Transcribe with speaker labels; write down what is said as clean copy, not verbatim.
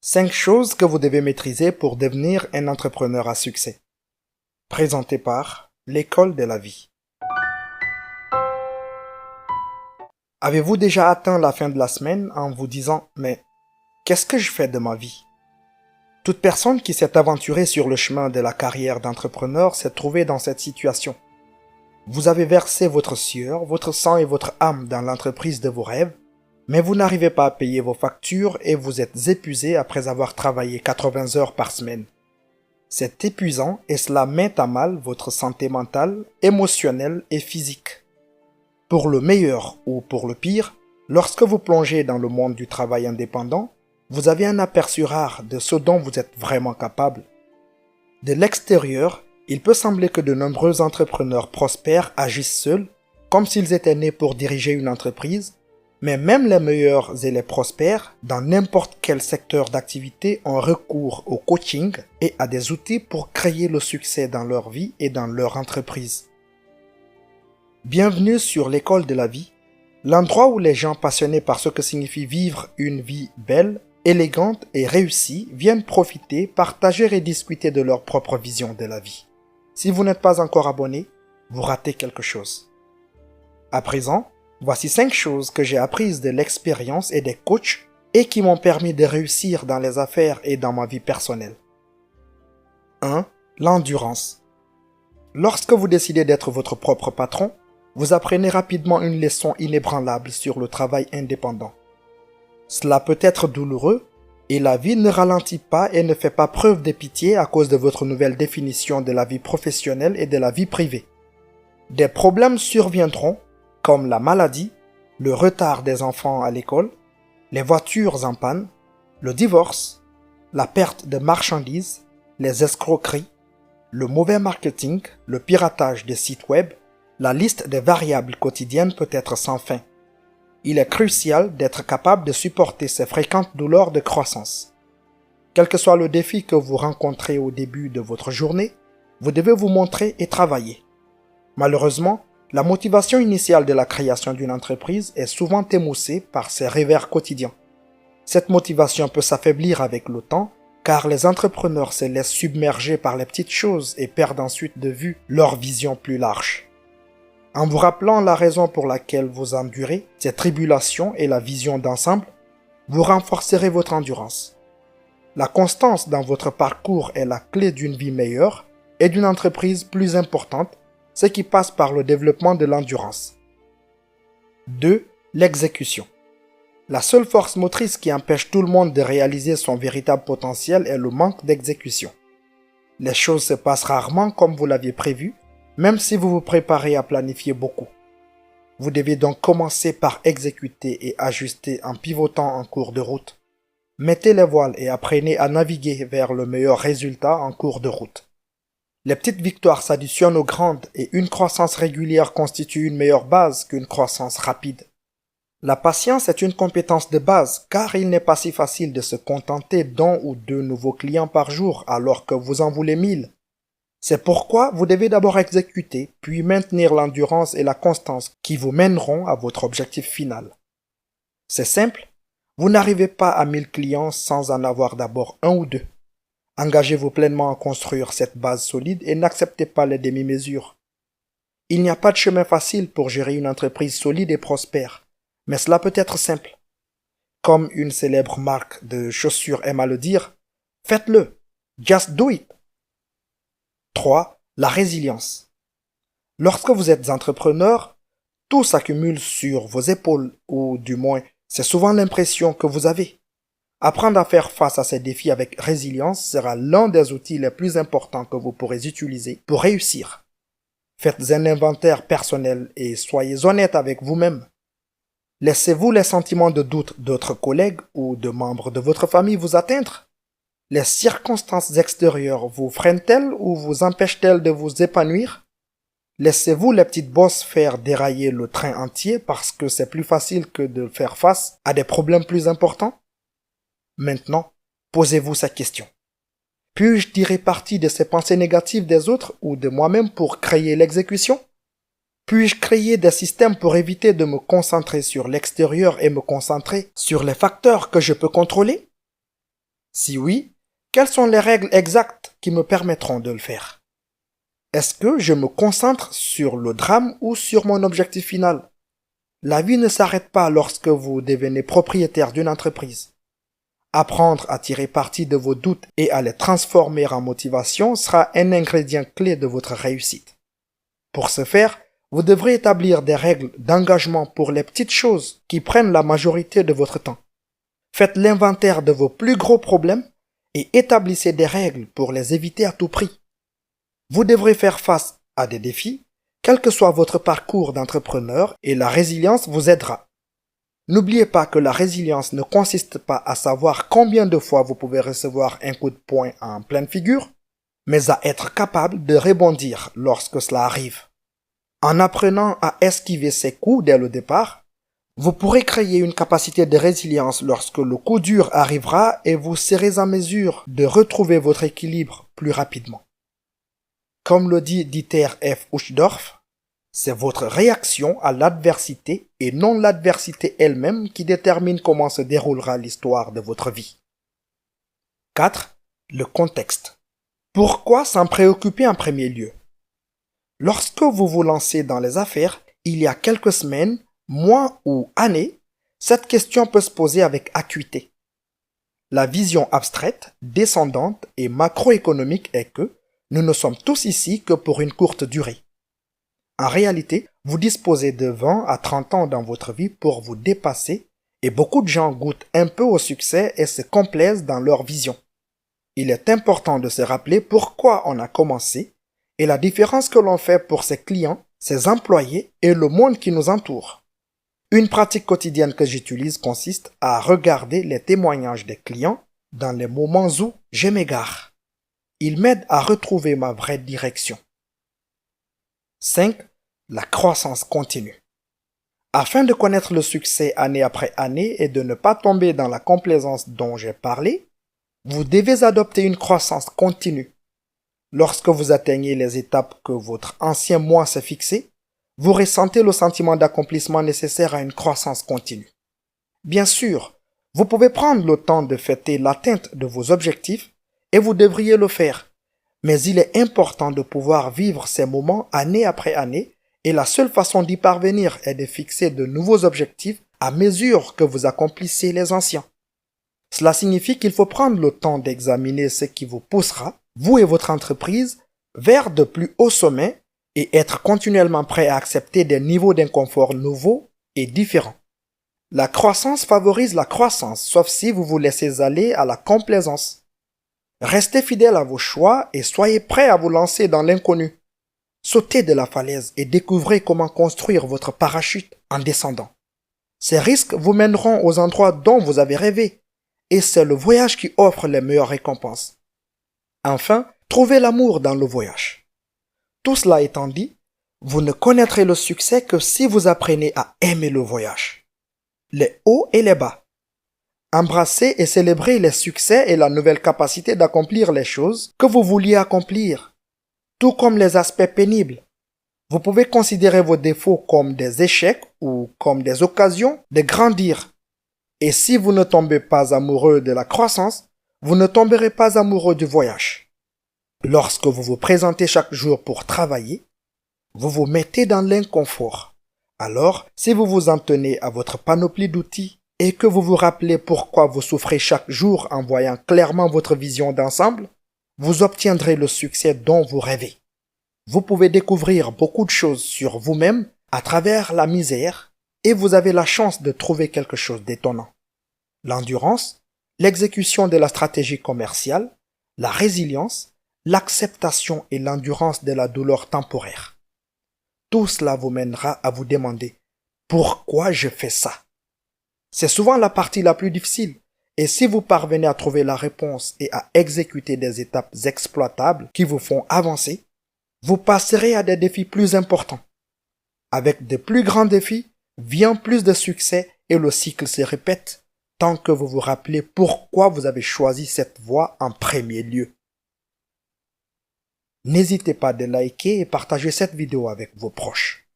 Speaker 1: 5 choses que vous devez maîtriser pour devenir un entrepreneur à succès. Présenté par l'École de la vie. Avez-vous déjà atteint la fin de la semaine en vous disant « Mais qu'est-ce que je fais de ma vie ?» Toute personne qui s'est aventurée sur le chemin de la carrière d'entrepreneur s'est trouvée dans cette situation. Vous avez versé votre sueur, votre sang et votre âme dans l'entreprise de vos rêves, mais vous n'arrivez pas à payer vos factures et vous êtes épuisé après avoir travaillé 80 heures par semaine. C'est épuisant et cela met à mal votre santé mentale, émotionnelle et physique. Pour le meilleur ou pour le pire, lorsque vous plongez dans le monde du travail indépendant, vous avez un aperçu rare de ce dont vous êtes vraiment capable. De l'extérieur, il peut sembler que de nombreux entrepreneurs prospères agissent seuls, comme s'ils étaient nés pour diriger une entreprise, mais même les meilleurs et les prospères, dans n'importe quel secteur d'activité, ont recours au coaching et à des outils pour créer le succès dans leur vie et dans leur entreprise. Bienvenue sur l'École de la vie, l'endroit où les gens passionnés par ce que signifie vivre une vie belle, élégante et réussie viennent profiter, partager et discuter de leur propre vision de la vie. Si vous n'êtes pas encore abonné, vous ratez quelque chose. À présent, voici 5 choses que j'ai apprises de l'expérience et des coachs et qui m'ont permis de réussir dans les affaires et dans ma vie personnelle. 1. L'endurance. Lorsque vous décidez d'être votre propre patron, vous apprenez rapidement une leçon inébranlable sur le travail indépendant. Cela peut être douloureux et la vie ne ralentit pas et ne fait pas preuve de pitié à cause de votre nouvelle définition de la vie professionnelle et de la vie privée. Des problèmes surviendront comme la maladie, le retard des enfants à l'école, les voitures en panne, le divorce, la perte de marchandises, les escroqueries, le mauvais marketing, le piratage des sites web, la liste des variables quotidiennes peut être sans fin. Il est crucial d'être capable de supporter ces fréquentes douleurs de croissance. Quel que soit le défi que vous rencontrez au début de votre journée, vous devez vous montrer et travailler. Malheureusement, la motivation initiale de la création d'une entreprise est souvent émoussée par ces revers quotidiens. Cette motivation peut s'affaiblir avec le temps, car les entrepreneurs se laissent submerger par les petites choses et perdent ensuite de vue leur vision plus large. En vous rappelant la raison pour laquelle vous endurez ces tribulations et la vision d'ensemble, vous renforcerez votre endurance. La constance dans votre parcours est la clé d'une vie meilleure et d'une entreprise plus importante, ce qui passe par le développement de l'endurance. 2. L'exécution. La seule force motrice qui empêche tout le monde de réaliser son véritable potentiel est le manque d'exécution. Les choses se passent rarement comme vous l'aviez prévu, même si vous vous préparez à planifier beaucoup. Vous devez donc commencer par exécuter et ajuster en pivotant en cours de route. Mettez les voiles et apprenez à naviguer vers le meilleur résultat en cours de route. Les petites victoires s'additionnent aux grandes et une croissance régulière constitue une meilleure base qu'une croissance rapide. La patience est une compétence de base car il n'est pas si facile de se contenter d'un ou deux nouveaux clients par jour alors que vous en voulez 1000. C'est pourquoi vous devez d'abord exécuter, puis maintenir l'endurance et la constance qui vous mèneront à votre objectif final. C'est simple, vous n'arrivez pas à 1000 clients sans en avoir d'abord un ou deux. Engagez-vous pleinement à construire cette base solide et n'acceptez pas les demi-mesures. Il n'y a pas de chemin facile pour gérer une entreprise solide et prospère, mais cela peut être simple. Comme une célèbre marque de chaussures aime à le dire, faites-le, just do it. 3. La résilience. Lorsque vous êtes entrepreneur, tout s'accumule sur vos épaules, ou du moins, c'est souvent l'impression que vous avez. Apprendre à faire face à ces défis avec résilience sera l'un des outils les plus importants que vous pourrez utiliser pour réussir. Faites un inventaire personnel et soyez honnête avec vous-même. Laissez-vous les sentiments de doute d'autres collègues ou de membres de votre famille vous atteindre? Les circonstances extérieures vous freinent-elles ou vous empêchent-elles de vous épanouir? Laissez-vous les petites bosses faire dérailler le train entier parce que c'est plus facile que de faire face à des problèmes plus importants? Maintenant, posez-vous cette question. Puis-je tirer parti de ces pensées négatives des autres ou de moi-même pour créer l'exécution? Puis-je créer des systèmes pour éviter de me concentrer sur l'extérieur et me concentrer sur les facteurs que je peux contrôler? Si oui, quelles sont les règles exactes qui me permettront de le faire? Est-ce que je me concentre sur le drame ou sur mon objectif final? La vie ne s'arrête pas lorsque vous devenez propriétaire d'une entreprise. Apprendre à tirer parti de vos doutes et à les transformer en motivation sera un ingrédient clé de votre réussite. Pour ce faire, vous devrez établir des règles d'engagement pour les petites choses qui prennent la majorité de votre temps. Faites l'inventaire de vos plus gros problèmes et établissez des règles pour les éviter à tout prix. Vous devrez faire face à des défis, quel que soit votre parcours d'entrepreneur, et la résilience vous aidera. N'oubliez pas que la résilience ne consiste pas à savoir combien de fois vous pouvez recevoir un coup de poing en pleine figure, mais à être capable de rebondir lorsque cela arrive. En apprenant à esquiver ces coups dès le départ, vous pourrez créer une capacité de résilience lorsque le coup dur arrivera et vous serez en mesure de retrouver votre équilibre plus rapidement. Comme le dit Dieter F. Uchtdorf, c'est votre réaction à l'adversité et non l'adversité elle-même qui détermine comment se déroulera l'histoire de votre vie. 4. Le contexte. Pourquoi s'en préoccuper en premier lieu? Lorsque vous vous lancez dans les affaires, il y a quelques semaines, mois ou années, cette question peut se poser avec acuité. La vision abstraite, descendante et macroéconomique est que nous ne sommes tous ici que pour une courte durée. En réalité, vous disposez de 20 à 30 ans dans votre vie pour vous dépasser et beaucoup de gens goûtent un peu au succès et se complaisent dans leur vision. Il est important de se rappeler pourquoi on a commencé et la différence que l'on fait pour ses clients, ses employés et le monde qui nous entoure. Une pratique quotidienne que j'utilise consiste à regarder les témoignages des clients dans les moments où je m'égare. Ils m'aident à retrouver ma vraie direction. 5. La croissance continue. Afin de connaître le succès année après année et de ne pas tomber dans la complaisance dont j'ai parlé, vous devez adopter une croissance continue. Lorsque vous atteignez les étapes que votre ancien moi s'est fixé, vous ressentez le sentiment d'accomplissement nécessaire à une croissance continue. Bien sûr, vous pouvez prendre le temps de fêter l'atteinte de vos objectifs et vous devriez le faire. Mais il est important de pouvoir vivre ces moments année après année et la seule façon d'y parvenir est de fixer de nouveaux objectifs à mesure que vous accomplissez les anciens. Cela signifie qu'il faut prendre le temps d'examiner ce qui vous poussera, vous et votre entreprise, vers de plus hauts sommets et être continuellement prêt à accepter des niveaux d'inconfort nouveaux et différents. La croissance favorise la croissance, sauf si vous vous laissez aller à la complaisance. Restez fidèle à vos choix et soyez prêt à vous lancer dans l'inconnu. Sautez de la falaise et découvrez comment construire votre parachute en descendant. Ces risques vous mèneront aux endroits dont vous avez rêvé, et c'est le voyage qui offre les meilleures récompenses. Enfin, trouvez l'amour dans le voyage. Tout cela étant dit, vous ne connaîtrez le succès que si vous apprenez à aimer le voyage. Les hauts et les bas. Embrassez et célébrez les succès et la nouvelle capacité d'accomplir les choses que vous vouliez accomplir, tout comme les aspects pénibles. Vous pouvez considérer vos défauts comme des échecs ou comme des occasions de grandir. Et si vous ne tombez pas amoureux de la croissance, vous ne tomberez pas amoureux du voyage. Lorsque vous vous présentez chaque jour pour travailler, vous vous mettez dans l'inconfort. Alors, si vous vous en tenez à votre panoplie d'outils et que vous vous rappelez pourquoi vous souffrez chaque jour en voyant clairement votre vision d'ensemble, vous obtiendrez le succès dont vous rêvez. Vous pouvez découvrir beaucoup de choses sur vous-même à travers la misère et vous avez la chance de trouver quelque chose d'étonnant. L'endurance, l'exécution de la stratégie commerciale, la résilience, l'acceptation et l'endurance de la douleur temporaire. Tout cela vous mènera à vous demander « Pourquoi je fais ça ?» C'est souvent la partie la plus difficile, et si vous parvenez à trouver la réponse et à exécuter des étapes exploitables qui vous font avancer, vous passerez à des défis plus importants. Avec de plus grands défis, vient plus de succès et le cycle se répète tant que vous vous rappelez pourquoi vous avez choisi cette voie en premier lieu. N'hésitez pas de liker et partager cette vidéo avec vos proches.